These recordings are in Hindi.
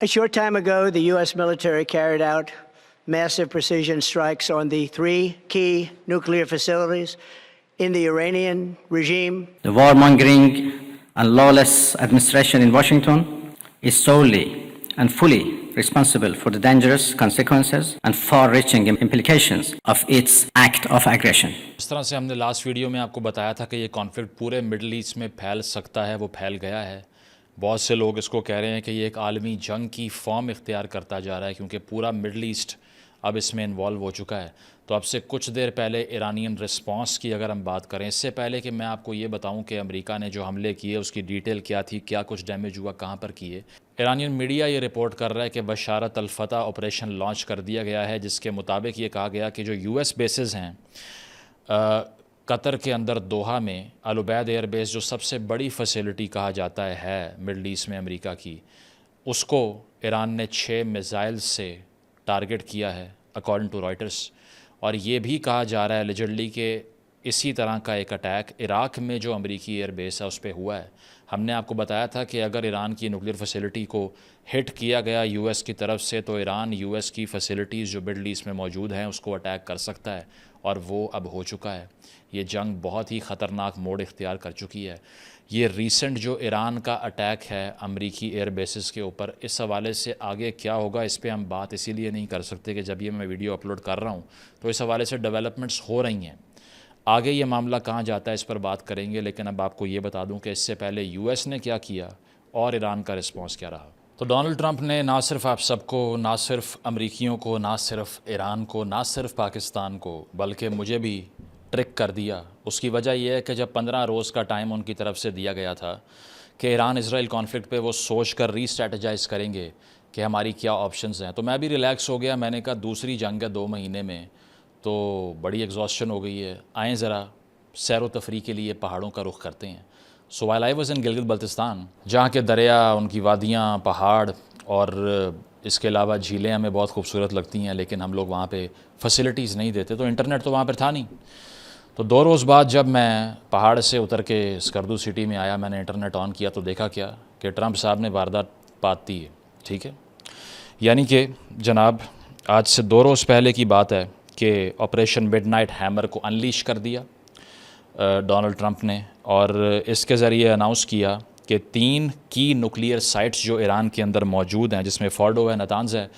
A short time ago, the U.S. military carried out massive precision strikes on the three key nuclear facilities in the Iranian regime. The warmongering and lawless administration in Washington is solely and fully responsible for the dangerous consequences and far-reaching implications of its act of aggression. इस तरह से हमने लास्ट वीडियो में आपको बताया था कि ये कॉन्फ्लिक्ट पूरे मिडल ईस्ट में फैल सकता है, वो फैल गया है। बहुत से लोग इसको कह रहे हैं कि ये एक आलमी जंग की फॉर्म इख्तियार करता जा रहा है, क्योंकि पूरा मिडल ईस्ट अब इसमें इन्वॉल्व हो चुका है। तो अब से कुछ देर पहले ईरानियन रिस्पांस की अगर हम बात करें, इससे पहले कि मैं आपको ये बताऊं कि अमेरिका ने जो हमले किए उसकी डिटेल क्या थी, क्या कुछ डैमेज हुआ, कहाँ पर किए, ईरानियन मीडिया ये रिपोर्ट कर रहा है कि बशारत अल-फतह ऑपरेशन लॉन्च कर दिया गया है, जिसके मुताबिक ये कहा गया कि जो US बेसेस हैं कतर के अंदर दोहा में अल उबैद एयर बेस, जो सबसे बड़ी फैसिलिटी कहा जाता है मिडल ईस्ट में अमेरिका की, उसको ईरान ने 6 मिसाइल से टारगेट किया है अकॉर्डिंग टू रॉयटर्स। और ये भी कहा जा रहा है एलिजिडली कि इसी तरह का एक अटैक इराक़ में जो अमेरिकी एयर बेस है उस पर हुआ है। हमने आपको बताया था कि अगर ईरान की न्यूक्लियर फैसिलिटी को हिट किया गया US की तरफ से, तो ईरान US की फैसिलिटीज़ जो मिडल ईस्ट में मौजूद हैं उसको अटैक कर सकता है, और वो अब हो चुका है। ये जंग बहुत ही ख़तरनाक मोड़ इख्तियार कर चुकी है। ये रीसेंट जो ईरान का अटैक है अमेरिकी एयर बेसिस के ऊपर, इस हवाले से आगे क्या होगा इस पर हम बात इसीलिए नहीं कर सकते कि जब ये मैं वीडियो अपलोड कर रहा हूँ तो इस हवाले से डेवलपमेंट्स हो रही हैं। आगे ये मामला कहाँ जाता है इस पर बात करेंगे, लेकिन अब आपको ये बता दूँ कि इससे पहले US ने क्या किया और ईरान का रिस्पॉन्स क्या रहा। तो डोनाल्ड ट्रंप ने ना सिर्फ आप सबको, ना सिर्फ अमरीकियों को, ना सिर्फ ईरान को, ना सिर्फ पाकिस्तान को, बल्कि मुझे भी ट्रिक कर दिया। उसकी वजह यह है कि जब 15 रोज़ का टाइम उनकी तरफ से दिया गया था कि ईरान इसराइल कॉन्फ्लिक्ट पे वो सोच कर रीस्ट्रेटजाइज़ करेंगे कि हमारी क्या ऑप्शंस हैं, तो मैं भी रिलैक्स हो गया। मैंने कहा दूसरी जंग है 2 महीने में, तो बड़ी एग्जॉस्शन हो गई है, आएँ ज़रा सैर व तफरी के लिए पहाड़ों का रुख करते हैं। सो while I was in Gilgit Baltistan, जहाँ के दरिया, उनकी वादियाँ, पहाड़ और इसके अलावा झीलें हमें बहुत खूबसूरत लगती हैं, लेकिन हम लोग वहाँ पे फैसिलिटीज़ नहीं देते, तो इंटरनेट तो वहाँ पर था नहीं। तो 2 रोज़ बाद जब मैं पहाड़ से उतर के स्कर्दू सिटी में आया, मैंने इंटरनेट ऑन किया तो देखा क्या कि ट्रंप साहब ने वारदात पात दी है। ठीक है, यानी कि जनाब आज से 2 रोज़ पहले की बात है कि ऑपरेशन मिडनाइट हैमर को अनलीश कर दिया डोनाल्ड ट्रंप ने, और इसके ज़रिए अनाउंस किया कि 3 की न्यूक्लियर साइट्स जो ईरान के अंदर मौजूद हैं, जिसमें फोर्डो है, नतांज़ है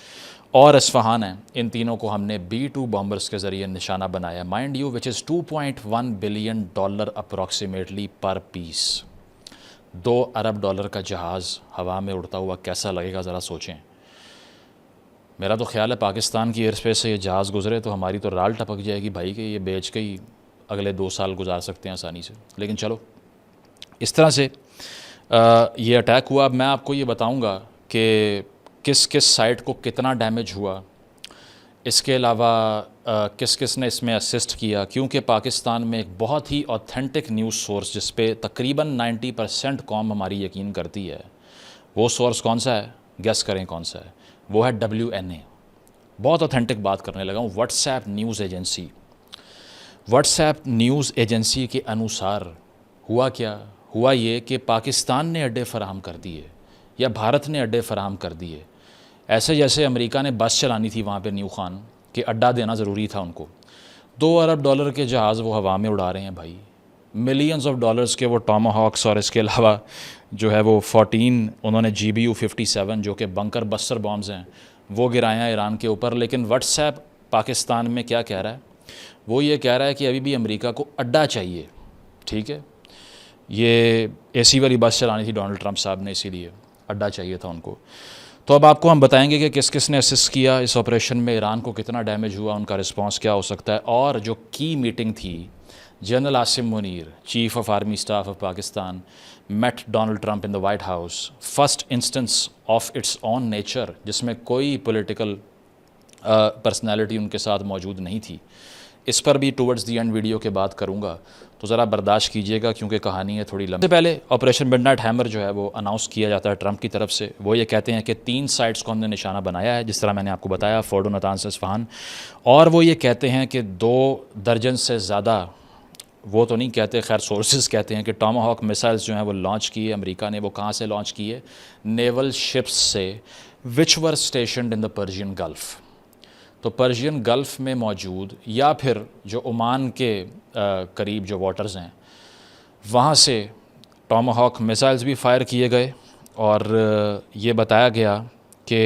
और इस्फहान है, इन तीनों को हमने B-2 बॉम्बर्स के ज़रिए निशाना बनाया, mind you, which is $2.1 billion approximately पर पीस। $2 अरब का जहाज़ हवा में उड़ता हुआ कैसा लगेगा ज़रा सोचें। मेरा तो ख्याल है पाकिस्तान की एयर स्पेस से ये जहाज़ गुजरे तो हमारी तो राल टपक जाएगी भाई, कि ये बेच के ही अगले 2 साल गुजार सकते हैं आसानी से। लेकिन चलो, इस तरह से ये अटैक हुआ। अब मैं आपको ये बताऊँगा कि किस किस साइट को कितना डैमेज हुआ, इसके अलावा किस किस ने इसमें असिस्ट किया, क्योंकि पाकिस्तान में एक बहुत ही ऑथेंटिक न्यूज़ सोर्स जिस पे तकरीबन 90% कौम हमारी यकीन करती है, वो सोर्स कौन सा है, गेस करें कौन सा है, वो है WNA। बहुत ऑथेंटिक बात करने लगा हूँ। WhatsApp news agency, WhatsApp news agency के अनुसार हुआ क्या, हुआ ये कि पाकिस्तान ने अड्डे फराहम कर दिए या भारत ने अड्डे फराहम कर दिए, ऐसे जैसे अमेरिका ने बस चलानी थी वहाँ पे न्यू खान कि अड्डा देना ज़रूरी था उनको। $2 अरब के जहाज़ वो हवा में उड़ा रहे हैं भाई, मिलियंस ऑफ डॉलर्स के वो टॉमाहॉक्स, और इसके अलावा जो है वो 14 उन्होंने GBU-57 जो कि बंकर बस्टर बॉम्ब्स हैं वो गिराए हैं ईरान के ऊपर। लेकिन व्हाट्सएप पाकिस्तान में क्या कह रहा है, वो ये कह रहा है कि अभी भी अमेरिका को अड्डा चाहिए। ठीक है, ये AC वाली बस चलानी थी डोनाल्ड ट्रंप साहब ने, इसीलिए अड्डा चाहिए था उनको। तो अब आपको हम बताएंगे कि किस किस ने असिस्ट किया इस ऑपरेशन में, ईरान को कितना डैमेज हुआ, उनका रिस्पांस क्या हो सकता है। और जो की मीटिंग थी, general Asim Munir, chief of army staff of Pakistan, met Donald Trump in the White House, first instance of its own nature, जिसमें कोई पॉलिटिकल पर्सनैलिटी उनके साथ मौजूद नहीं थी। इस पर भी टुवर्ड्स दी एंड वीडियो के बाद करूँगा, तो ज़रा बर्दाश्त कीजिएगा क्योंकि कहानी है थोड़ी लंबी। सबसे पहले ऑपरेशन मिडनाइट हैमर जो है वो अनाउंस किया जाता है ट्रंप की तरफ से। वो ये कहते हैं कि 3 साइट्स को हमने निशाना बनाया है, जिस तरह मैंने आपको बताया, फोर्डो, नतांज़, इस्फहान। और वो ये कहते हैं कि 2 दर्जन से ज़्यादा, वो तो नहीं कहते, खैर सोर्सेज कहते हैं कि टॉमाहॉक मिसाइल्स जो हैं वो लॉन्च किए अमेरिका ने। वो कहाँ से लॉन्च किए, नेवल शिप्स से, which were stationed in the Persian Gulf. तो पर्शियन गल्फ़ में मौजूद या फिर जो ओमान के करीब जो वाटर्स हैं वहाँ से टॉमाहॉक मिसाइल्स भी फायर किए गए और ये बताया गया कि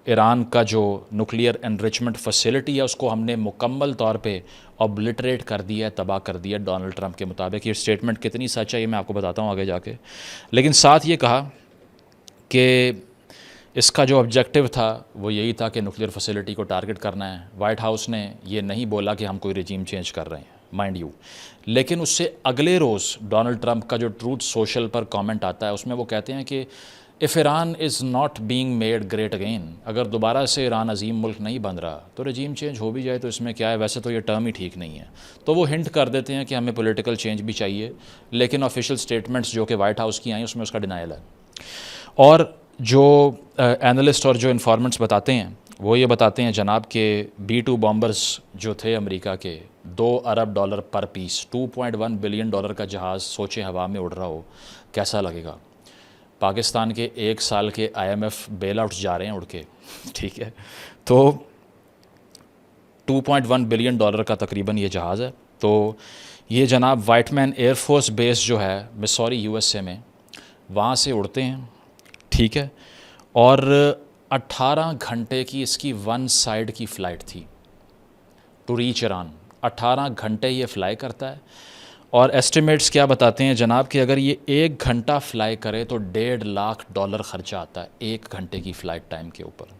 ईरान का जो न्यूक्लियर एनरिचमेंट फैसिलिटी है उसको हमने मुकम्मल तौर पे ऑब्लिटरेट कर दिया है, तबाह कर दिया डोनाल्ड ट्रंप के मुताबिक। ये स्टेटमेंट कितनी सच है ये मैं आपको बताता हूँ आगे जाके। लेकिन साथ ये कहा कि इसका जो ऑब्जेक्टिव था वो यही था कि न्यूक्लियर फैसिलिटी को टारगेट करना है। वाइट हाउस ने ये नहीं बोला कि हम कोई रजीम चेंज कर रहे हैं, माइंड यू। लेकिन उससे अगले रोज़ डोनाल्ड ट्रंप का जो ट्रूथ सोशल पर कमेंट आता है उसमें वो कहते हैं कि if Iran is not being made great again, अगर दोबारा से ईरान अजीम मुल्क नहीं बन रहा तो रजीम चेंज हो भी जाए तो इसमें क्या है, वैसे तो ये टर्म ही ठीक नहीं है। तो वो हिंट कर देते हैं कि हमें पॉलिटिकल चेंज भी चाहिए, लेकिन ऑफिशियल स्टेटमेंट्स जो कि वाइट हाउस की आई उसमें उसका डिनायल है। और जो एनालिस्ट और जो इन्फॉर्मेंट्स बताते हैं वो ये बताते हैं जनाब के B-2 बॉम्बर्स जो थे अमेरिका के $2 अरब पर पीस, $2.1 बिलियन का जहाज़ सोचे हवा में उड़ रहा हो, कैसा लगेगा। पाकिस्तान के 1 साल के IMF बेल आउट्स जा रहे हैं उड़ के, ठीक है। तो $2.1 बिलियन का तकरीबन ये जहाज़ है। तो ये जनाब वाइटमैन एयरफोर्स बेस जो है मिसौरी USA में, वहाँ से उड़ते हैं, ठीक है। और 18 घंटे की इसकी वन साइड की फ़्लाइट थी टू रीच ईरान। 18 घंटे ये फ़्लाई करता है और एस्टिमेट्स क्या बताते हैं जनाब कि अगर ये 1 घंटा फ़्लाई करे तो $1.5 लाख ख़र्चा आता है 1 घंटे की फ़्लाइट टाइम के ऊपर।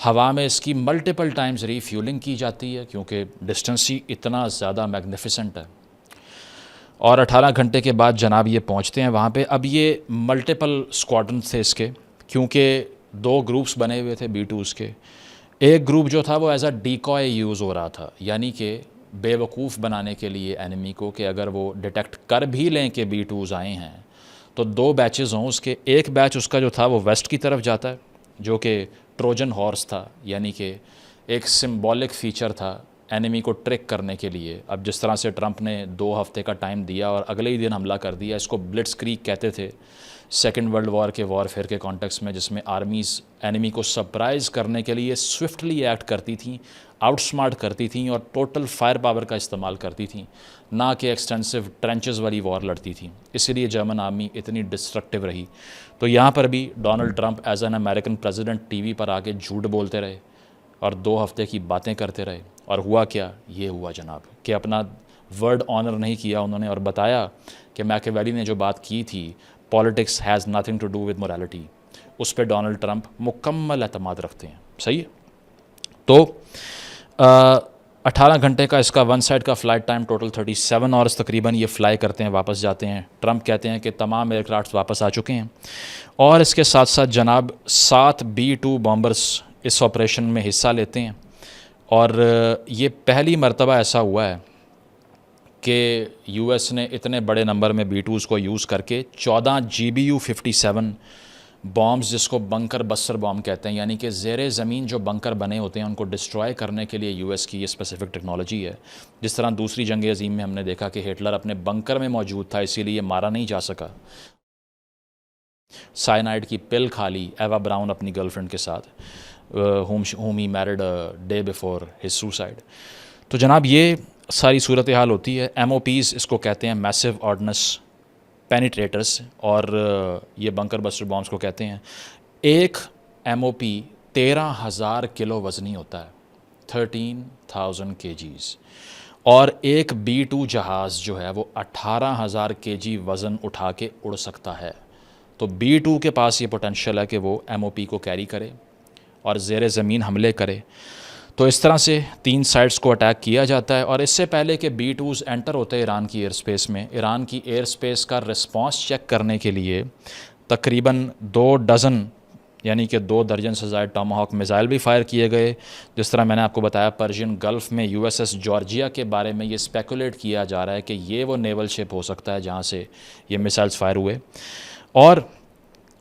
हवा में इसकी मल्टीपल टाइम्स रीफ्यूलिंग की जाती है क्योंकि डिस्टेंस ही इतना ज़्यादा मैग्निफिसेंट है। और 18 घंटे के बाद जनाब ये पहुँचते हैं वहाँ पे। अब ये मल्टीपल स्क्वाड्रन थे इसके, क्योंकि 2 ग्रुप्स बने हुए थे B-2s के। एक ग्रुप जो था वो एज अ डिकॉय यूज़ हो रहा था, यानी कि बेवकूफ़ बनाने के लिए एनिमी को, कि अगर वो डिटेक्ट कर भी लें कि B-2s आए हैं तो 2 बैचेज़ हों उसके। एक बैच उसका जो था वो वेस्ट की तरफ जाता है जो कि ट्रोजन हॉर्स था, यानी कि एक सिंबॉलिक फ़ीचर था एनिमी को ट्रिक करने के लिए। अब जिस तरह से ट्रंप ने 2 हफ्ते का टाइम दिया और अगले ही दिन हमला कर दिया, इसको ब्लिट्सक्रीग कहते थे सेकेंड वर्ल्ड वॉर के वॉरफेयर के कॉन्टेक्स्ट में, जिसमें आर्मीज़ एनिमी को सरप्राइज़ करने के लिए स्विफ्टली एक्ट करती थी, आउटस्मार्ट करती थी और टोटल फायर पावर का इस्तेमाल करती थी, ना कि एक्सटेंसिव ट्रेंचेस वाली वॉर लड़ती थी। इसीलिए जर्मन आर्मी इतनी डिस्ट्रक्टिव रही। तो यहाँ पर भी Donald Trump as an American president TV पर आके झूठ बोलते रहे और 2 हफ्ते की बातें करते रहे। और हुआ क्या, ये हुआ जनाब कि अपना वर्ड ऑनर नहीं किया उन्होंने और बताया कि मैकियावेली ने जो बात की थी, politics has nothing to do with morality, उस पर डोनाल्ड ट्रंप मुकम्मल एतमाद रखते हैं। सही है। तो 18 घंटे का इसका वन साइड का फ़्लाइट टाइम, टोटल 37 आवर्स तकरीबन ये फ़्लाई करते हैं, वापस जाते हैं। ट्रंप कहते हैं कि तमाम एयरक्राफ्ट वापस आ चुके हैं। और इसके साथ साथ जनाब 7 B-2 बॉम्बर्स इस ऑपरेशन में हिस्सा लेते हैं। और ये पहली मर्तबा ऐसा हुआ है कि US ने इतने बड़े नंबर में B-2s को यूज़ करके 14 GBU-57 बॉम्ब्स, जिसको बंकर बस्टर बॉम्ब कहते हैं, यानी कि ज़ेरे ज़मीन जो बंकर बने होते हैं उनको डिस्ट्रॉय करने के लिए US की ये स्पेसिफिक टेक्नोलॉजी है। जिस तरह दूसरी जंग अज़ीम में हमने देखा कि हिटलर अपने बंकर में मौजूद था, इसीलिए मारा नहीं जा सका। साइनाइड की पिल खा ली एवा ब्राउन अपनी गर्लफ्रेंड के साथ, whom he married a day before his suicide। तो जनाब ये सारी सूरत हाल होती है। MOPs इसको कहते हैं, मैसिव ऑर्डिनेंस पेनिट्रेटर्स, और ये बंकर बस्टर बॉम्ब्स को कहते हैं। एक MOP 13,000 किलो वज़नी होता है, 13,000 kgs। और एक B-2 जहाज़ जो है वो 18,000 kg वज़न उठा के उड़ सकता है। तो B-2 के पास ये पोटेंशियल है कि वो MOP को कैरी करे और ज़ेरे ज़मीन हमले करे। तो इस तरह से 3 साइड्स को अटैक किया जाता है। और इससे पहले कि B-2s एंटर होते हैं ईरान की एयर स्पेस में, ईरान की एयर स्पेस का रिस्पॉन्स चेक करने के लिए तकरीबन 2 डज़न यानी कि 2 दर्जन से ज़ायद टॉमाहॉक मिसाइल भी फायर किए गए। जिस तरह मैंने आपको बताया, पर्शियन गल्फ़ में USS जॉर्जिया के बारे में ये स्पेकुलेट किया जा रहा है कि ये वो नेवल शिप हो सकता है जहाँ से ये मिसाइल्स फायर हुए। और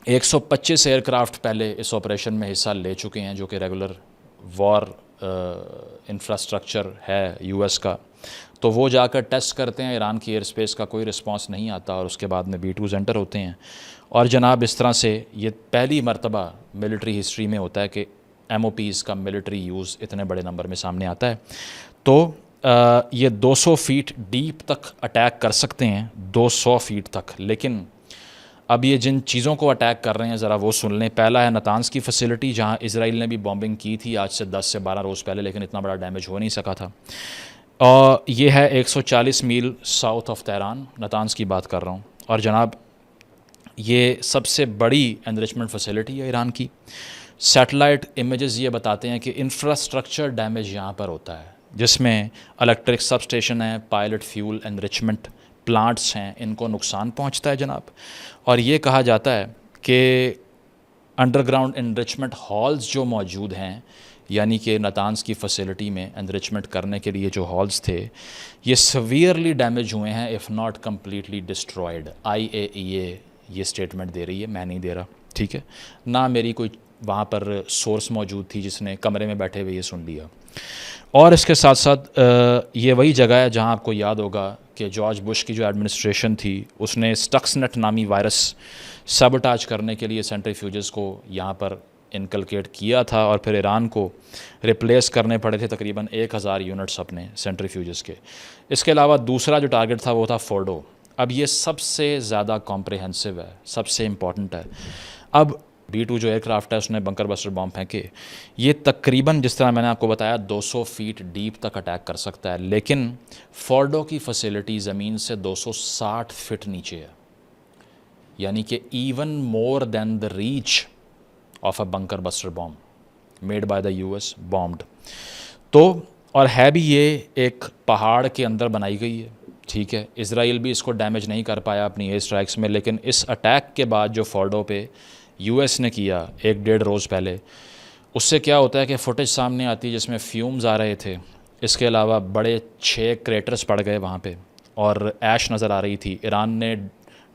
125 एयरक्राफ्ट पहले इस ऑपरेशन में हिस्सा ले चुके हैं, जो कि रेगुलर वॉर इंफ्रास्ट्रक्चर है US का। तो वो जाकर टेस्ट करते हैं, ईरान की एयर स्पेस का कोई रिस्पांस नहीं आता और उसके बाद में B-2s एंटर होते हैं। और जनाब इस तरह से ये पहली मरतबा मिलिट्री हिस्ट्री में होता है कि MOPs का मिलिट्री यूज़ इतने बड़े नंबर में सामने आता है। तो ये 200 फीट डीप तक अटैक कर सकते हैं, 200 फीट तक। लेकिन अब ये जिन चीज़ों को अटैक कर रहे हैं ज़रा वो सुन लें। पहला है नातांज़ की फैसिलिटी, जहाँ इसराइल ने भी बॉम्बिंग की थी आज से 10 से 12 रोज़ पहले, लेकिन इतना बड़ा डैमेज हो नहीं सका था। और ये है 140 मील साउथ ऑफ तेहरान, नातांज़ की बात कर रहा हूँ। और जनाब ये सबसे बड़ी एनरिचमेंट फैसिलिटी है ईरान की। सैटेलाइट इमेजेस ये बताते हैं कि इंफ्रास्ट्रक्चर डैमेज यहाँ पर होता है, जिसमें इलेक्ट्रिक सब स्टेशन है, पायलट फ्यूल एनरिचमेंट प्लांट्स हैं, इनको नुकसान पहुँचता है जनाब। और ये कहा जाता है कि अंडरग्राउंड एनरिचमेंट हॉल्स जो मौजूद हैं, यानी कि नातांज़ की फैसिलिटी में एनरिचमेंट करने के लिए जो हॉल्स थे, ये सवियरली डैमेज हुए हैं, if not completely destroyed. IAEA ये स्टेटमेंट दे रही है, मैं नहीं दे रहा, ठीक है ना। मेरी कोई वहाँ पर सोर्स मौजूद थी जिसने कमरे में बैठे हुए ये सुन लिया। और इसके साथ साथ ये वही जगह है जहाँ आपको याद होगा कि जॉर्ज बुश की जो एडमिनिस्ट्रेशन थी उसने स्टक्सनेट नामी वायरस सबटाज करने के लिए सेंट्रीफ्यूजेस को यहाँ पर इनकलकेट किया था और फिर ईरान को रिप्लेस करने पड़े थे तकरीबन 1000 यूनिट्स अपने सेंट्रीफ्यूजेस के। इसके अलावा दूसरा जो टारगेट था वो था फोर्डो। अब ये सबसे ज़्यादा कॉम्प्रिहेंसिव है, सबसे इम्पॉर्टेंट है। अब B-2 जो एयरक्राफ्ट है उसने बंकर बस्टर बॉम्ब फेंके। ये तकरीबन जिस तरह मैंने आपको बताया 200 फीट डीप तक अटैक कर सकता है, लेकिन फोर्डो की फैसिलिटी ज़मीन से 260 फीट नीचे है, यानी कि even more than the reach of a bunker buster bomb made by the US bombed. तो और है भी ये एक पहाड़ के अंदर बनाई गई है, ठीक है। इसराइल भी इसको डैमेज नहीं कर पाया अपनी एयर स्ट्राइक्स में, लेकिन इस अटैक के बाद जो फोर्डो पे US ने किया 1-1.5 रोज़ पहले, उससे क्या होता है कि फुटेज सामने आती है जिसमें फ्यूम्स आ रहे थे। इसके अलावा बड़े 6 क्रेटर्स पड़ गए वहाँ पे और ऐश नज़र आ रही थी। ईरान ने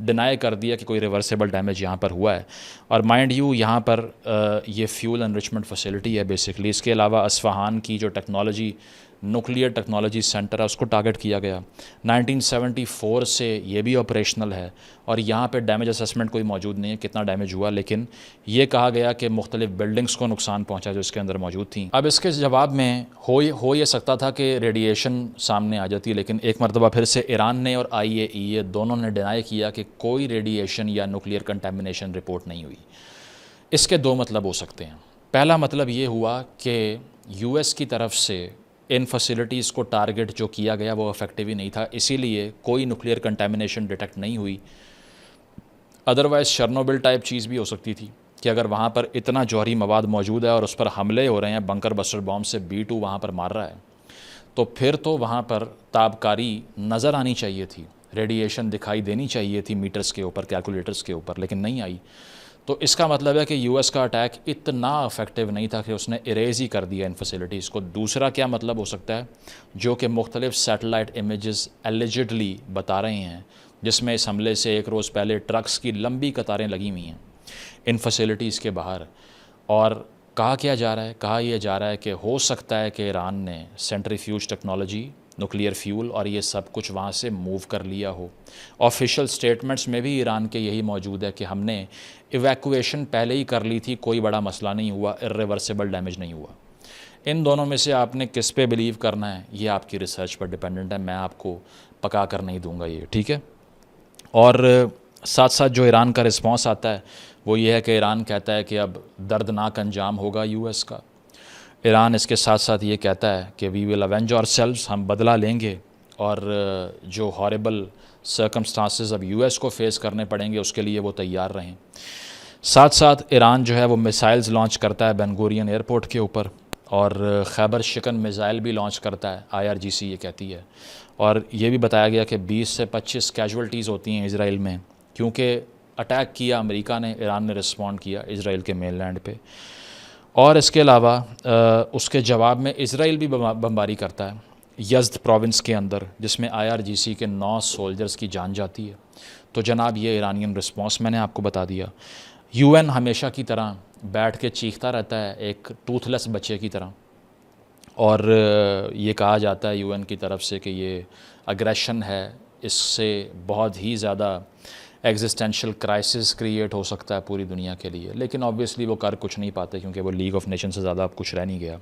डिनाई कर दिया कि कोई रिवर्सेबल डैमेज यहाँ पर हुआ है। और माइंड यू यहाँ पर ये फ्यूल एनरिचमेंट फैसिलिटी है बेसिकली। इसके अलावा अस्फहान की जो टेक्नोलॉजी न्यूक्लियर टेक्नोलॉजी सेंटर है उसको टारगेट किया गया। 1974 से ये भी ऑपरेशनल है और यहाँ पे डैमेज असेसमेंट कोई मौजूद नहीं है कितना डैमेज हुआ, लेकिन ये कहा गया कि मुख्तलिफ बिल्डिंग्स को नुकसान पहुँचा जो इसके अंदर मौजूद थी। अब इसके जवाब में हो ये सकता था कि रेडिएशन सामने आ जाती, लेकिन एक मरतबा फिर से ईरान ने और IAEA दोनों ने डिनाई किया कि कोई रेडिएशन या न्यूक्लियर कंटेमिनेशन रिपोर्ट नहीं हुई। इसके 2 मतलब हो सकते हैं। पहला मतलब ये हुआ कि US की तरफ से इन फैसिलिटीज़ को टारगेट जो किया गया वो इफेक्टिव ही नहीं था, इसीलिए कोई न्यूक्लियर कंटेमिनेशन डिटेक्ट नहीं हुई। अदरवाइज़ शर्नोबिल टाइप चीज़ भी हो सकती थी कि अगर वहाँ पर इतना जौहरी मवाद मौजूद है और उस पर हमले हो रहे हैं, बंकर बस्टर बॉम्ब से B-2 वहाँ पर मार रहा है, तो फिर तो वहाँ पर ताबकारी नज़र आनी चाहिए थी, रेडिएशन दिखाई देनी चाहिए थी मीटर्स के ऊपर, कैलकुलेटर्स के ऊपर, लेकिन नहीं आई। तो इसका मतलब है कि US का अटैक इतना इफेक्टिव नहीं था कि उसने इरेज ही कर दिया इन फैसिलिटीज़ को। दूसरा क्या मतलब हो सकता है, जो कि मुख्तलिफ सैटेलाइट इमेजेस एलिजिडली बता रहे हैं, जिसमें इस हमले से 1 रोज़ पहले ट्रक्स की लंबी कतारें लगी हुई हैं इन फैसिलिटीज़ के बाहर। और कहा क्या जा रहा है, कहा यह जा रहा है कि हो सकता है कि ईरान ने सेंट्रीफ्यूज टेक्नोलॉजी, न्यूक्लियर फ्यूल और ये सब कुछ वहाँ से मूव कर लिया हो। ऑफिशियल स्टेटमेंट्स में भी ईरान के यही मौजूद है कि हमने इवैक्यूएशन पहले ही कर ली थी, कोई बड़ा मसला नहीं हुआ, इर्रिवर्सिबल डैमेज नहीं हुआ। इन दोनों में से आपने किस पे बिलीव करना है ये आपकी रिसर्च पर डिपेंडेंट है, मैं आपको पका कर नहीं दूंगा ये, ठीक है। और साथ साथ जो ईरान का रिस्पॉन्स आता है वो ये है कि ईरान कहता है कि अब दर्दनाक अंजाम होगा US का। ईरान इसके साथ साथ ये कहता है कि वी विल अवेंज आवरसेल्व्स, हम बदला लेंगे और जो हॉरिबल सर्कमस्टांसेस अब US को फेस करने पड़ेंगे उसके लिए वो तैयार रहें। साथ साथ ईरान जो है वो मिसाइल्स लॉन्च करता है बेन गुरियन एयरपोर्ट के ऊपर और खैबर शिकन मिसाइल भी लॉन्च करता है, IRGC ये कहती है। और ये भी बताया गया कि 20 से 25 कैजुअल्टीज़ होती हैं इसराइल में, क्योंकि अटैक किया अमेरिका ने, ईरान ने रिस्पॉन्ड किया इसराइल के मेनलैंड पे। और इसके अलावा उसके जवाब में इसराइल भी बमबारी करता है यज़्द प्रोविंस के अंदर, जिसमें IRGC के 9 सोल्जर्स की जान जाती है। तो जनाब ये ईरानियन रिस्पॉन्स मैंने आपको बता दिया। UN हमेशा की तरह बैठ के चीखता रहता है एक टूथलेस बच्चे की तरह, और ये कहा जाता है यूएन की तरफ से कि ये अग्रेशन है, इससे बहुत ही ज़्यादा एग्जिस्टेंशियल क्राइसिस क्रिएट हो सकता है पूरी दुनिया के लिए, लेकिन ऑब्वियसली वो कर कुछ नहीं पाते क्योंकि वो लीग ऑफ नेशन से ज़्यादा अब कुछ रह नहीं गया।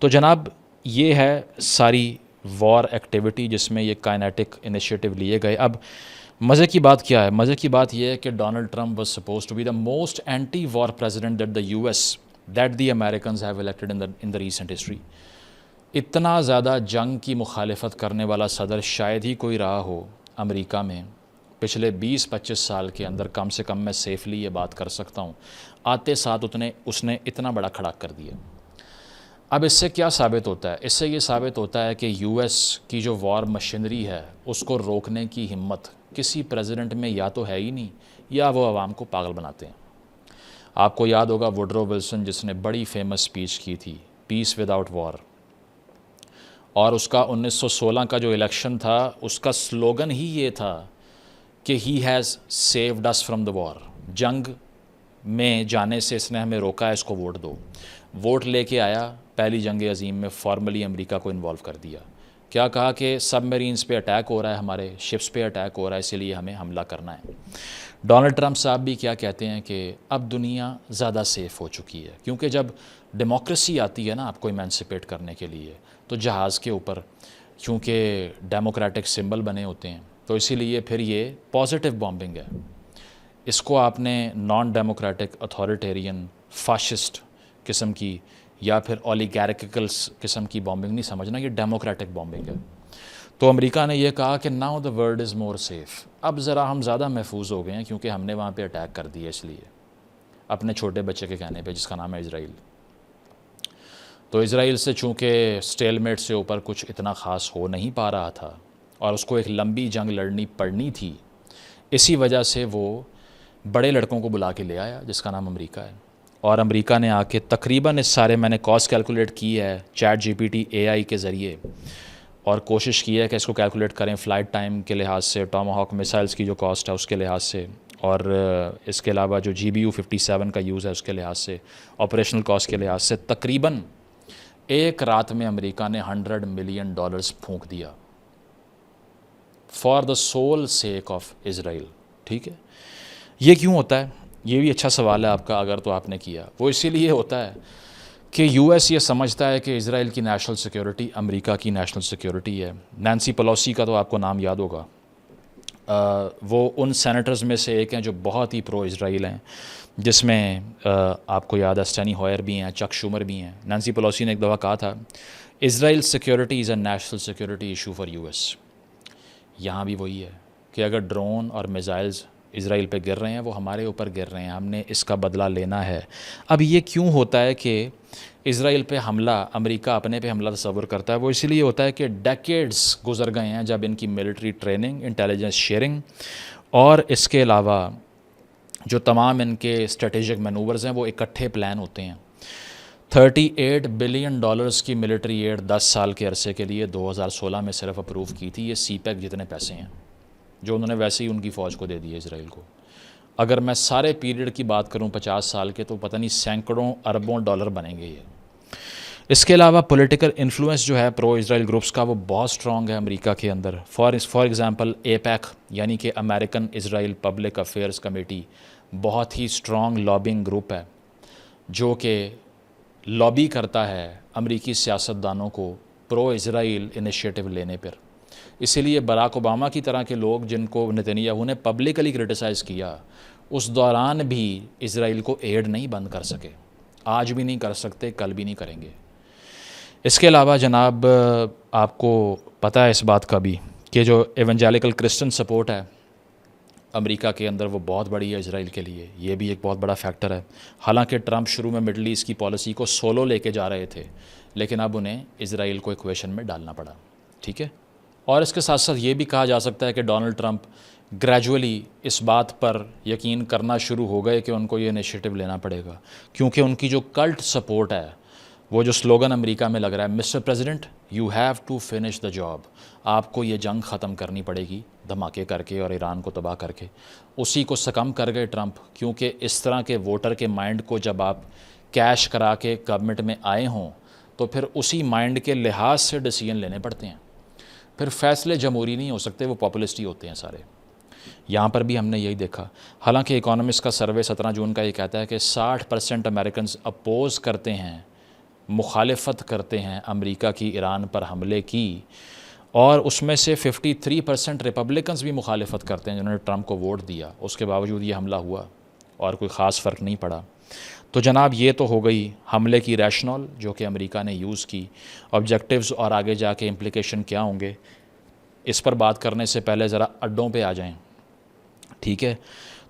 तो जनाब ये है सारी वॉर एक्टिविटी जिसमें ये काइनेटिक इनिशिएटिव लिए गए। अब मज़े की बात क्या है? मज़े की बात यह है कि Donald Trump was suppose to be the most anti war president that the US that the Americans have elected in the recent history. इतना ज़्यादा जंग की मुखालिफत करने वाला सदर शायद ही कोई रहा हो अमेरिका में पिछले 20-25 साल के अंदर, कम से कम मैं सेफली ये बात कर सकता हूँ। आते साथ उसने इतना बड़ा खड़ाक कर दिया। अब इससे क्या साबित होता है? इससे ये साबित होता है कि यूएस की जो वॉर मशीनरी है उसको रोकने की हिम्मत किसी प्रेसिडेंट में या तो है ही नहीं, या वो आवाम को पागल बनाते हैं। आपको याद होगा वुडरो विल्सन जिसने बड़ी फेमस स्पीच की थी, पीस विदाउट वॉर, और उसका 1916 का जो इलेक्शन था उसका स्लोगन ही ये था कि he has saved us from the war. जंग में जाने से इसने हमें रोका है, इसको वोट दो। वोट लेके आया, पहली जंग अजीम में फॉर्मली अमेरिका को इन्वॉल्व कर दिया। क्या कहा कि सबमरीन्स पे अटैक हो रहा है, हमारे शिप्स पे अटैक हो रहा है, इसीलिए हमें हमला करना है। डोनाल्ड ट्रंप साहब भी क्या कहते हैं कि अब दुनिया ज़्यादा सेफ़ हो चुकी है, क्योंकि जब डेमोक्रेसी आती है ना आपको इमेंसिपेट करने के लिए, तो जहाज़ के ऊपर क्योंकि डेमोक्रेटिक सिंबल बने होते हैं, तो इसीलिए फिर ये पॉजिटिव बॉम्बिंग है। इसको आपने नॉन डेमोक्रेटिक अथॉरिटेरियन फाशिस्ट किस्म की या फिर ओलिगार्किकल किस्म की बॉम्बिंग नहीं समझना, ये डेमोक्रेटिक बॉम्बिंग है। तो अमेरिका ने यह कहा कि now the world is more safe, अब ज़रा हम ज़्यादा महफूज हो गए हैं क्योंकि हमने वहाँ पे अटैक कर दिया, इसलिए अपने छोटे बच्चे के कहने पे जिसका नाम है इसराइल। तो इसराइल से चूँकि स्टेलमेट से ऊपर कुछ इतना ख़ास हो नहीं पा रहा था और उसको एक लंबी जंग लड़नी पड़नी थी, इसी वजह से वो बड़े लड़कों को बुला के ले आया जिसका नाम अमेरिका है। और अमेरिका ने आके तकरीबन इस सारे, मैंने कॉस्ट कैलकुलेट की है चैट जीपीटी एआई के ज़रिए, और कोशिश की है कि इसको कैलकुलेट करें फ़्लाइट टाइम के लिहाज से, टॉमाहॉक मिसाइल्स की जो कॉस्ट है उसके लिहाज से, और इसके अलावा जो GBU-57 का यूज़ है उसके लिहाज से, ऑपरेशनल कॉस्ट के लिहाज से, तकरीबन एक रात में अमेरिका ने $100 मिलियन फूंक दिया for the sole sake of Israel. ठीक है, ये क्यों होता है? ये भी अच्छा सवाल है आपका, अगर तो आपने किया। वो इसीलिए होता है कि यूएस ये समझता है कि इसराइल की नेशनल सिक्योरिटी अमेरिका की नेशनल सिक्योरिटी है। नैन्सी पेलोसी का तो आपको नाम याद होगा, वो उन सेनेटर्स में से एक हैं जो बहुत ही प्रो इसराइल हैं, जिसमें आपको याद है स्टेनी हॉयर भी हैं, चक शूमर भी हैं। नैन्सी पेलोसी ने एक दफ़ा कहा था, Israel security is a national security issue for US. यहाँ भी वही है कि अगर ड्रोन और मिसाइल्स इसराइल पे गिर रहे हैं, वो हमारे ऊपर गिर रहे हैं, हमने इसका बदला लेना है। अब ये क्यों होता है कि इसराइल पे हमला, अमेरिका अपने पे हमला तस्वर करता है? वो इसलिए होता है कि डेकेड्स गुजर गए हैं जब इनकी मिलिट्री ट्रेनिंग, इंटेलिजेंस शेयरिंग और इसके अलावा जो तमाम इनके स्ट्रेटेजिक मैनूवर्स हैं वो इकट्ठे प्लान होते हैं। $38 बिलियन की मिलिट्री एड 10 साल के अरसे के लिए 2016 में सिर्फ अप्रूव की थी। ये CPEC जितने पैसे हैं जो उन्होंने वैसे ही उनकी फ़ौज को दे दिए इसराइल को। अगर मैं सारे पीरियड की बात करूं 50 साल के, तो पता नहीं सैकड़ों अरबों डॉलर बनेंगे ये। इसके अलावा पॉलिटिकल इन्फ्लुएंस जो है प्रो इसराइल ग्रुप्स का वो बहुत स्ट्रॉन्ग है अमेरिका के अंदर। फॉर एग्ज़ाम्पल APEC यानी कि American Israel public affairs committee बहुत ही स्ट्रॉन्ग लॉबिंग ग्रुप है जो कि लॉबी करता है अमेरिकी सियासतदानों को प्रो इसराइल इनिशिएटिव लेने पर। इसीलिए बराक ओबामा की तरह के लोग जिनको नेतन्याहू ने पब्लिकली क्रिटिसाइज़ किया, उस दौरान भी इसराइल को एड नहीं बंद कर सके, आज भी नहीं कर सकते, कल भी नहीं करेंगे। इसके अलावा जनाब आपको पता है इस बात का भी कि जो एवेंजेलिकल क्रिश्चियन सपोर्ट है अमेरिका के अंदर वो बहुत बड़ी है इसराइल के लिए, ये भी एक बहुत बड़ा फैक्टर है। हालांकि ट्रंप शुरू में मिडल ईस्ट की पॉलिसी को सोलो लेके जा रहे थे, लेकिन अब उन्हें इसराइल को इक्वेशन में डालना पड़ा। ठीक है, और इसके साथ साथ ये भी कहा जा सकता है कि डोनाल्ड ट्रंप ग्रेजुअली इस बात पर यकीन करना शुरू हो गए कि उनको ये इनिशिएटिव लेना पड़ेगा, क्योंकि उनकी जो कल्ट सपोर्ट है, वो जो स्लोगन अमेरिका में लग रहा है, mister president you have to finish the job, आपको ये जंग ख़त्म करनी पड़ेगी धमाके करके और ईरान को तबाह करके, उसी को सकम कर गए ट्रंप। क्योंकि इस तरह के वोटर के माइंड को जब आप कैश करा के गवर्नमेंट में आए हों, तो फिर उसी माइंड के लिहाज से डिसीजन लेने पड़ते हैं। फिर फैसले जमहूरी नहीं हो सकते, वो पॉपुलिस्ट ही होते हैं सारे। यहाँ पर भी हमने यही देखा। हालांकि इकोनॉमिस्ट का सर्वे 17 जून का ये कहता है कि 60% अमेरिकन अपोज़ करते हैं, मुखालिफत करते हैं अमेरिका की ईरान पर हमले की, और उसमें से 53% रिपब्लिकन्स भी मुखालिफत करते हैं जिन्होंने ट्रंप को वोट दिया। उसके बावजूद ये हमला हुआ और कोई ख़ास फ़र्क नहीं पड़ा। तो जनाब ये तो हो गई हमले की रैशनल जो कि अमेरिका ने यूज़ की। ऑब्जेक्टिव्स और आगे जाके इम्प्लिकेशन क्या होंगे, इस पर बात करने से पहले ज़रा अड्डों पे आ जाएं, ठीक है।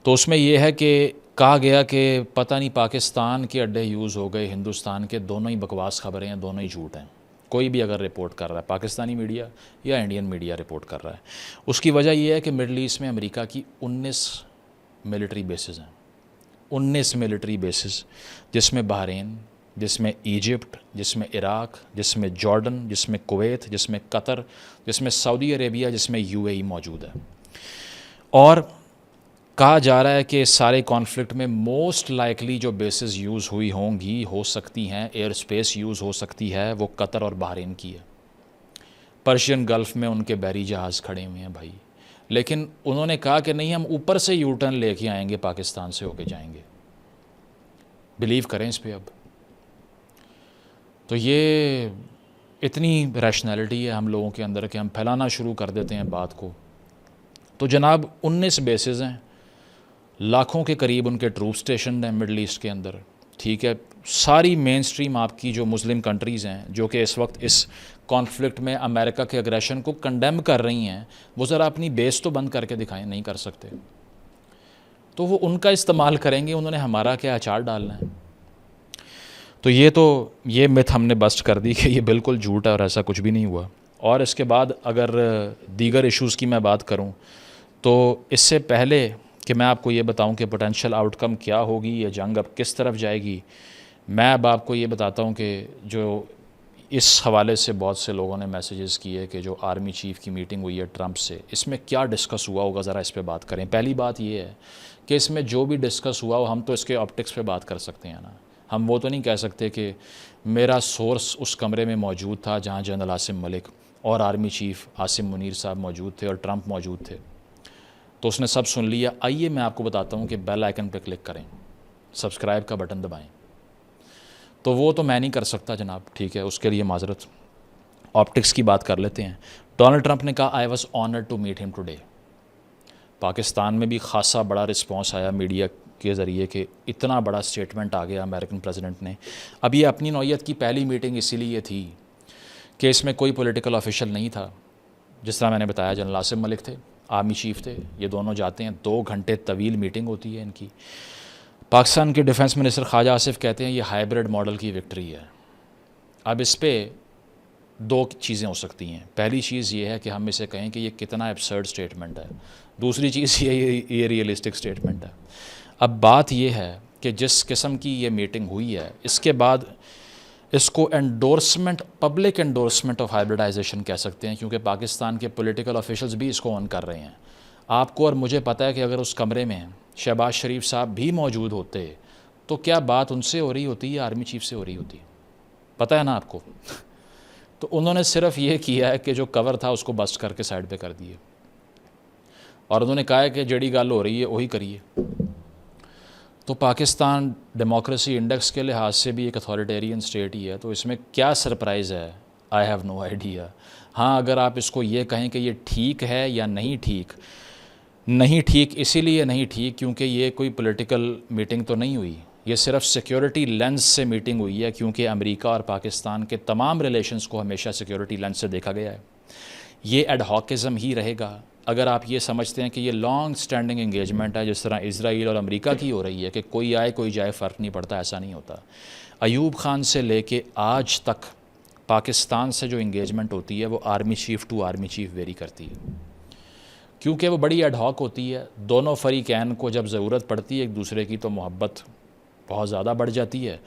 तो उसमें यह है कि कहा गया कि पता नहीं पाकिस्तान के अड्डे यूज़ हो गए, हिंदुस्तान के, दोनों ही बकवास खबरें हैं, दोनों ही झूठ हैं। कोई भी अगर रिपोर्ट कर रहा है, पाकिस्तानी मीडिया या इंडियन मीडिया रिपोर्ट कर रहा है, उसकी वजह यह है कि मिडल ईस्ट में अमेरिका की 19 मिलिट्री बेसिस हैं, 19 मिलिट्री बेसिस, जिसमें बहरीन, जिसमें इजिप्ट, जिसमें इराक़, जिसमें जॉर्डन, जिसमें कुवैत, जिसमें कतर, जिसमें सऊदी अरेबिया, जिसमें यूएई मौजूद है। और कहा जा रहा है कि सारे कॉन्फ्लिक्ट में मोस्ट लाइकली जो बेसिस यूज़ हुई होंगी, हो सकती हैं, एयर स्पेस यूज़ हो सकती है, वो कतर और बहरीन की है। पर्शियन गल्फ़ में उनके बहरी जहाज़ खड़े हुए हैं भाई, लेकिन उन्होंने कहा कि नहीं, हम ऊपर से यू टर्न लेके आएंगे, पाकिस्तान से होके जाएंगे। बिलीव करें इस पे अब। तो ये इतनी रैशनैलिटी है हम लोगों के अंदर कि हम फैलाना शुरू कर देते हैं बात को। तो जनाब 19 बेसिस हैं, लाखों के करीब उनके ट्रूप स्टेशन हैं मिडल ईस्ट के अंदर, ठीक है। सारी मेन स्ट्रीम आपकी जो मुस्लिम कंट्रीज़ हैं जो कि इस वक्त इस कॉन्फ्लिक्ट में अमेरिका के अग्रेशन को कंडेम कर रही हैं, वो ज़रा अपनी बेस तो बंद करके दिखाएं, नहीं कर सकते तो वो उनका इस्तेमाल करेंगे, उन्होंने हमारा क्या अचार डालना है। तो ये मिथ हमने बस्ट कर दी कि ये बिल्कुल झूठ है और ऐसा कुछ भी नहीं हुआ। और इसके बाद अगर दीगर इश्यूज़ की मैं बात करूं, तो इससे पहले कि मैं आपको ये बताऊं कि पोटेंशियल आउटकम क्या होगी, ये जंग अब किस तरफ जाएगी, मैं अब आपको ये बताता हूं कि जो इस हवाले से बहुत से लोगों ने मैसेजेस किए कि जो आर्मी चीफ़ की मीटिंग हुई है ट्रंप से, इसमें क्या डिस्कस हुआ होगा, ज़रा इस पे बात करें। पहली बात ये है कि इसमें जो भी डिस्कस हुआ हो, हम तो इसके ऑप्टिक्स पे बात कर सकते हैं ना, हम वो तो नहीं कह सकते कि मेरा सोर्स उस कमरे में मौजूद था जहाँ जनरल आसिम मलिक और आर्मी चीफ़ आसिम मुनीर साहब मौजूद थे और ट्रंप मौजूद थे, तो उसने सब सुन लिया। आइए मैं आपको बताता हूँ कि बेल आइकन पर क्लिक करें, सब्सक्राइब का बटन दबाएं। तो वो तो मैं नहीं कर सकता जनाब, ठीक है, उसके लिए माजरत। ऑप्टिक्स की बात कर लेते हैं। डोनाल्ड ट्रंप ने कहा I was honoured to meet him today. Pakistan में भी खासा बड़ा रिस्पॉन्स आया मीडिया के ज़रिए कि इतना बड़ा स्टेटमेंट आ गया अमेरिकन प्रेसिडेंट ने। अब ये अपनी नौयत की पहली मीटिंग इसीलिए थी कि इसमें कोई पॉलिटिकल ऑफिशियल नहीं था। जिस तरह मैंने बताया, जनरल आसिम मलिक थे, आर्मी चीफ़ थे, ये दोनों जाते हैं, 2 घंटे तवील मीटिंग होती है इनकी। पाकिस्तान के डिफेंस मिनिस्टर ख्वाजा आसिफ कहते हैं ये हाइब्रिड मॉडल की विक्ट्री है। अब इस पर 2 चीज़ें हो सकती हैं। पहली चीज़ ये है कि हम इसे कहें कि ये कितना एब्सर्ड स्टेटमेंट है, दूसरी चीज़ ये रियलिस्टिक स्टेटमेंट है। अब बात ये है कि जिस किस्म की ये मीटिंग हुई है, इसके बाद इसको endorsement, public endorsement of hybridisation कह सकते हैं, क्योंकि पाकिस्तान के पॉलिटिकल ऑफिशियल्स भी इसको ऑन कर रहे हैं। आपको और मुझे पता है कि अगर उस कमरे में शहबाज शरीफ साहब भी मौजूद होते तो क्या बात उनसे हो रही होती या आर्मी चीफ़ से हो रही होती, पता है ना आपको। तो उन्होंने सिर्फ ये किया है कि जो कवर था उसको बस्ट करके साइड पे कर दिए और उन्होंने कहा है कि जड़ी गल हो रही है वही करिए। तो पाकिस्तान डेमोक्रेसी इंडेक्स के लिहाज से भी एक अथॉरिटेरियन स्टेट ही है, तो इसमें क्या सरप्राइज़ है, आई हैव नो आइडिया। हाँ, अगर आप इसको ये कहें कि ये ठीक है या नहीं ठीक, नहीं ठीक इसीलिए नहीं ठीक क्योंकि ये कोई पॉलिटिकल मीटिंग तो नहीं हुई, ये सिर्फ सिक्योरिटी लेंस से मीटिंग हुई है, क्योंकि अमेरिका और पाकिस्तान के तमाम रिलेशंस को हमेशा सिक्योरिटी लेंस से देखा गया है। ये एडहॉकिज़म ही रहेगा। अगर आप ये समझते हैं कि ये लॉन्ग स्टैंडिंग एंगेजमेंट है, जिस तरह इजराइल और अमेरिका की हो रही है कि कोई आए कोई जाए फ़र्क नहीं पड़ता, ऐसा नहीं होता। अयूब खान से लेके आज तक पाकिस्तान से जो एंगेजमेंट होती है वो army chief to army chief vary करती है, क्योंकि वो बड़ी एडहॉक होती है। दोनों फरीकैन को जब ज़रूरत पड़ती है एक दूसरे की तो मोहब्बत बहुत ज़्यादा बढ़ जाती है।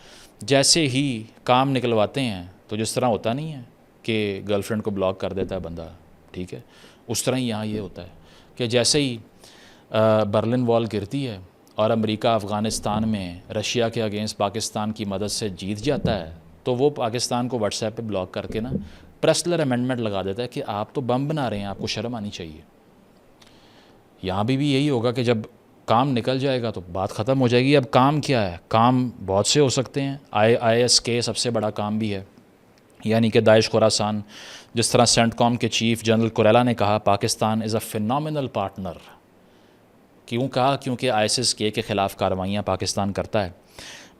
जैसे ही काम निकलवाते हैं तो जिस तरह होता नहीं है कि गर्लफ्रेंड को ब्लॉक कर देता है बंदा, ठीक है, उस तरह ही यहाँ ये होता है कि जैसे ही बर्लिन वॉल गिरती है और अमेरिका अफ़गानिस्तान में रशिया के अगेंस्ट पाकिस्तान की मदद से जीत जाता है, तो वो पाकिस्तान को व्हाट्सएप पे ब्लॉक करके ना प्रेसलर अमेंडमेंट लगा देता है कि आप तो बम बना रहे हैं, आपको शर्म आनी चाहिए। यहाँ भी यही होगा कि जब काम निकल जाएगा तो बात ख़त्म हो जाएगी। अब काम क्या है? काम बहुत से हो सकते हैं। ISK सबसे बड़ा काम भी है, यानी कि दाइश खुरासान। जिस तरह सेंटकॉम के चीफ जनरल कुरैला ने कहा, Pakistan is a phenomenal partner. क्यों कहा? क्योंकि ISK के ख़िलाफ़ कार्रवाइयाँ पाकिस्तान करता है।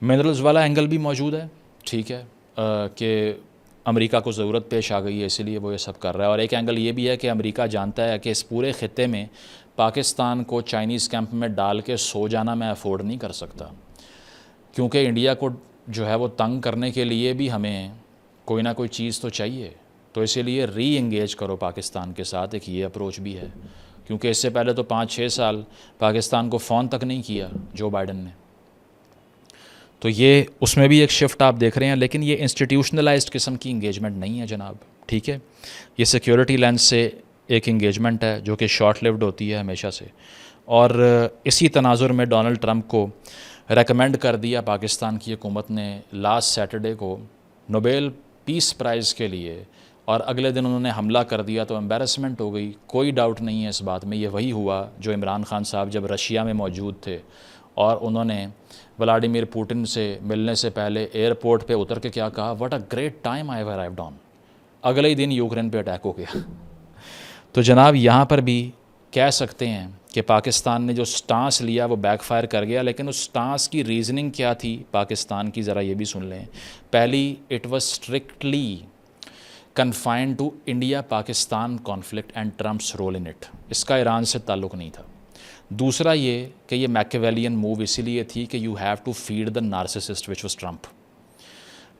मिनरल्स वाला एंगल भी मौजूद है, ठीक है, कि अमेरिका को ज़रूरत पेश आ गई है इसीलिए वो ये सब कर रहा है। और एक एंगल ये भी है कि अमेरिका जानता है कि इस पूरे ख़ित्ते में पाकिस्तान को चाइनीज़ कैंप में डाल के सो जाना मैं अफोर्ड नहीं कर सकता, क्योंकि इंडिया को जो है वो तंग करने के लिए भी हमें कोई ना कोई चीज़ तो चाहिए। तो इसीलिए री एंगेज करो पाकिस्तान के साथ, एक ये अप्रोच भी है। क्योंकि इससे पहले तो 5-6 साल पाकिस्तान को फ़ोन तक नहीं किया जो बाइडन ने। तो ये उसमें भी एक शिफ्ट आप देख रहे हैं, लेकिन ये इंस्टीट्यूशनलाइज्ड किस्म की इंगेजमेंट नहीं है जनाब, ठीक है। ये सिक्योरिटी लेंस से एक इंगेजमेंट है जो कि शॉर्ट लिव्ड होती है हमेशा से। और इसी तनाजुर में डोनाल्ड ट्रंप को रेकमेंड कर दिया पाकिस्तान की हुकूमत ने लास्ट सैटरडे को नोबेल पीस प्राइज़ के लिए, और अगले दिन उन्होंने हमला कर दिया तो एम्बेरसमेंट हो गई। कोई डाउट नहीं है इस बात में। ये वही हुआ जो इमरान खान साहब जब रशिया में मौजूद थे और उन्होंने व्लादिमीर पुतिन से मिलने से पहले एयरपोर्ट पे उतर के क्या कहा, what a great time I have arrived on. अगले ही दिन यूक्रेन पे अटैक हो गया। तो जनाब यहाँ पर भी कह सकते हैं कि पाकिस्तान ने जो स्टांस लिया वो बैकफायर कर गया। लेकिन उस स्टांस की रीज़निंग क्या थी पाकिस्तान की, ज़रा ये भी सुन लें। पहली, it was strictly confined to India Pakistan conflict and Trump's role in it. इसका ईरान से ताल्लुक़ नहीं था। दूसरा ये कि ये मैकियावेलियन मूव इसीलिए थी कि you have to feed the narcissist which was Trump.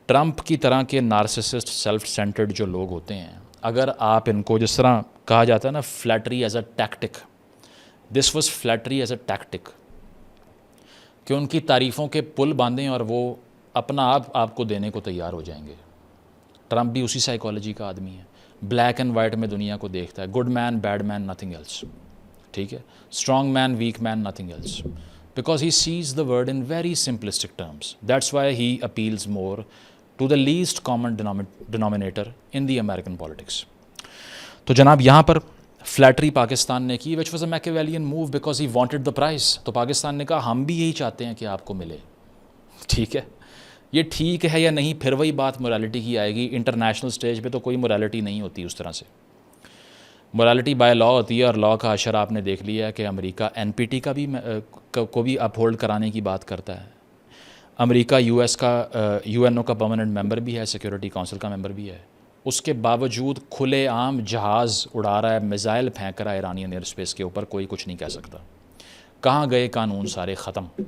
Trump की तरह के नार्सिसिस्ट सेल्फ सेंटर्ड जो लोग होते हैं, अगर आप इनको, जिस तरह कहा जाता है ना, flattery as a tactic, this was flattery as a tactic, कि उनकी तारीफ़ों के पुल बांधें और वो अपना आप आपको देने को तैयार हो जाएंगे। ट्रम्प भी उसी साइकोलॉजी का आदमी है। ब्लैक एंड वाइट में दुनिया को देखता है, good man bad man nothing else, ठीक है, strong man weak man nothing else, because he sees the world in very simplistic terms. That's why he appeals more to the least common denominator in the American politics. तो जनाब यहाँ पर फ्लैटरी पाकिस्तान ने की, which was a Machiavellian move because he wanted the prize. तो पाकिस्तान ने कहा हम भी यही चाहते हैं कि आपको मिले, ठीक है। ये ठीक है या नहीं, फिर वही बात मोरालिटी की आएगी। इंटरनेशनल स्टेज पे तो कोई मोरालिटी नहीं होती उस तरह से। मोरालिटी बाय लॉ होती है, और लॉ का अशर आपने देख लिया है कि अमेरिका NPT का भी को भी अपहोल्ड कराने की बात करता है। अमेरिका US का UNO का परमानेंट मेंबर भी है, सिक्योरिटी काउंसिल का मेंबर भी है। उसके बावजूद खुलेआम जहाज़ उड़ा रहा है, मिज़ाइल फेंक रहा है ईरानियन एयर स्पेस के ऊपर, कोई कुछ नहीं कह सकता। कहाँ गए कानून? सारे ख़त्म।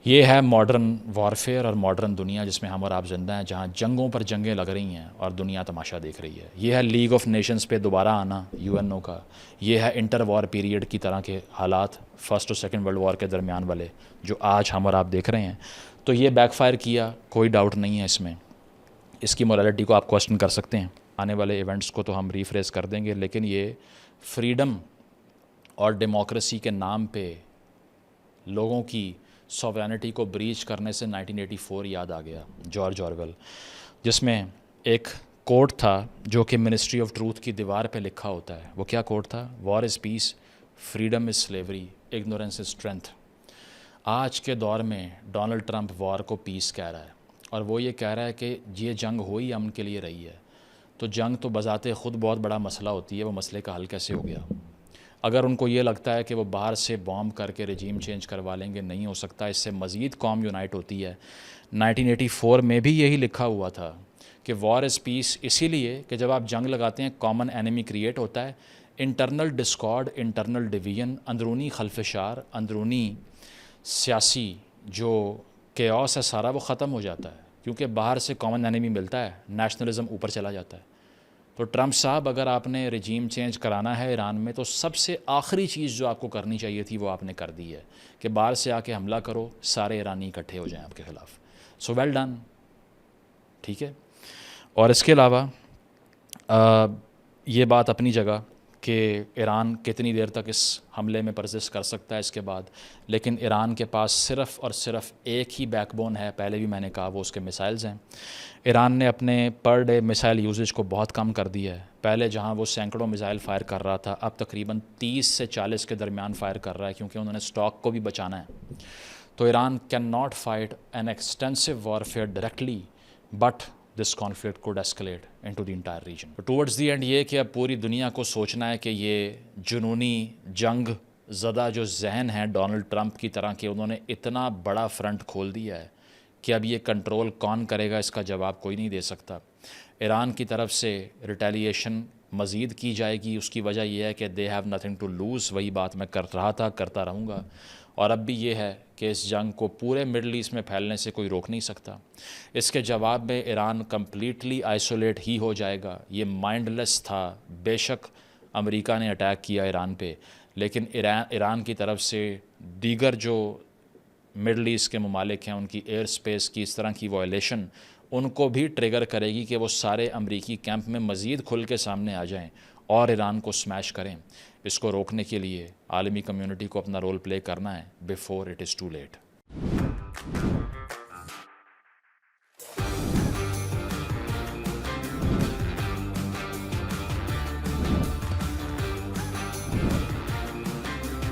ये है मॉडर्न वॉरफेयर और मॉडर्न दुनिया जिसमें हम और आप जिंदा हैं, जहाँ जंगों पर जंगें लग रही हैं और दुनिया तमाशा देख रही है। ये है लीग ऑफ नेशंस पे दोबारा आना UNO का। ये है इंटर वॉर पीरियड की तरह के हालात, फर्स्ट और सेकंड वर्ल्ड वॉर के दरमियान वाले, जो आज हम और आप देख रहे हैं। तो ये बैकफायर किया, कोई डाउट नहीं है इसमें। इसकी मोरालिटी को आप क्वेश्चन कर सकते हैं। आने वाले इवेंट्स को तो हम रीफ्रेश कर देंगे, लेकिन ये फ्रीडम और डेमोक्रेसी के नाम पे लोगों की सॉवरेनिटी को ब्रीच करने से 1984 याद आ गया, जॉर्ज ऑरवेल, जिसमें एक कोट था जो कि मिनिस्ट्री ऑफ ट्रूथ की दीवार पे लिखा होता है। वो क्या कोट था? War is piece, freedom is slavery, ignorance is strength. आज के दौर में डोनाल्ड ट्रंप वॉर को पीस कह रहा है, और वो ये कह रहा है कि ये जंग हो ही अमन के लिए रही है। तो जंग तो बजाते ख़ुद बहुत बड़ा मसला होती है, वो मसले का हल कैसे हो गया? अगर उनको ये लगता है कि वो बाहर से बॉम्ब करके रजीम चेंज करवा लेंगे, नहीं हो सकता। इससे मज़ीद कौम यूनाइट होती है। 1984 में भी यही लिखा हुआ था कि वॉर इज़ पीस, इसीलिए कि जब आप जंग लगाते हैं कॉमन एनिमी क्रिएट होता है, इंटरनल डिस्कॉर्ड, इंटरनल डिवीजन, अंदरूनी खलफशार, अंदरूनी सियासी जो केओस है सारा वो ख़त्म हो जाता है, क्योंकि बाहर से कॉमन एनिमी मिलता है, नेशनलिज्म ऊपर चला जाता है। तो ट्रंप साहब, अगर आपने रजीम चेंज कराना है ईरान में, तो सबसे आखिरी चीज़ जो आपको करनी चाहिए थी वो आपने कर दी है कि बाहर से आके हमला करो, सारे ईरानी इकट्ठे हो जाएं आपके ख़िलाफ़। सो वेल डन, ठीक है। और इसके अलावा ये बात अपनी जगह कि ईरान कितनी देर तक इस हमले में परसिस्ट कर सकता है इसके बाद, लेकिन ईरान के पास सिर्फ़ और सिर्फ एक ही बैकबोन है, पहले भी मैंने कहा, वो उसके मिसाइल्स हैं। ईरान ने अपने पर डे मिसाइल यूजेज को बहुत कम कर दिया है। पहले जहां वो सैकड़ों मिसाइल फायर कर रहा था, अब तकरीबन 30 से 40 के दरमियान फायर कर रहा है, क्योंकि उन्होंने स्टॉक को भी बचाना है। तो Iran can not fight an extensive warfare directly, but this conflict could escalate into the entire region. Towards the end ये कि अब पूरी दुनिया को सोचना है कि ये जुनूनी जंग ज़दा जो जहन है डोनाल्ड ट्रंप की तरह के, उन्होंने इतना बड़ा फ्रंट खोल दिया है कि अब ये कंट्रोल कौन करेगा, इसका जवाब कोई नहीं दे सकता। ईरान की तरफ से रिटेलिएशन मज़ीद की जाएगी, उसकी वजह यह है कि they have nothing to lose, वही बात मैं कर रहा था, करता रहूँगा। और अब भी ये है कि इस जंग को पूरे मिडल ईस्ट में फैलने से कोई रोक नहीं सकता। इसके जवाब में ईरान कम्प्लीटली आइसोलेट ही हो जाएगा। ये माइंडलेस था। बेशक अमेरिका ने अटैक किया ईरान पे, लेकिन ईरान की तरफ से दीगर जो मिडल ईस्ट के ममालिक हैं, उनकी एयर स्पेस की इस तरह की वायलेशन उनको भी ट्रिगर करेगी कि वो सारे अमरीकी कैंप में मज़ीद खुल के सामने आ जाएं और ईरान को स्मैश करें। इसको रोकने के लिए आलमी कम्युनिटी को अपना रोल प्ले करना है before it is too late.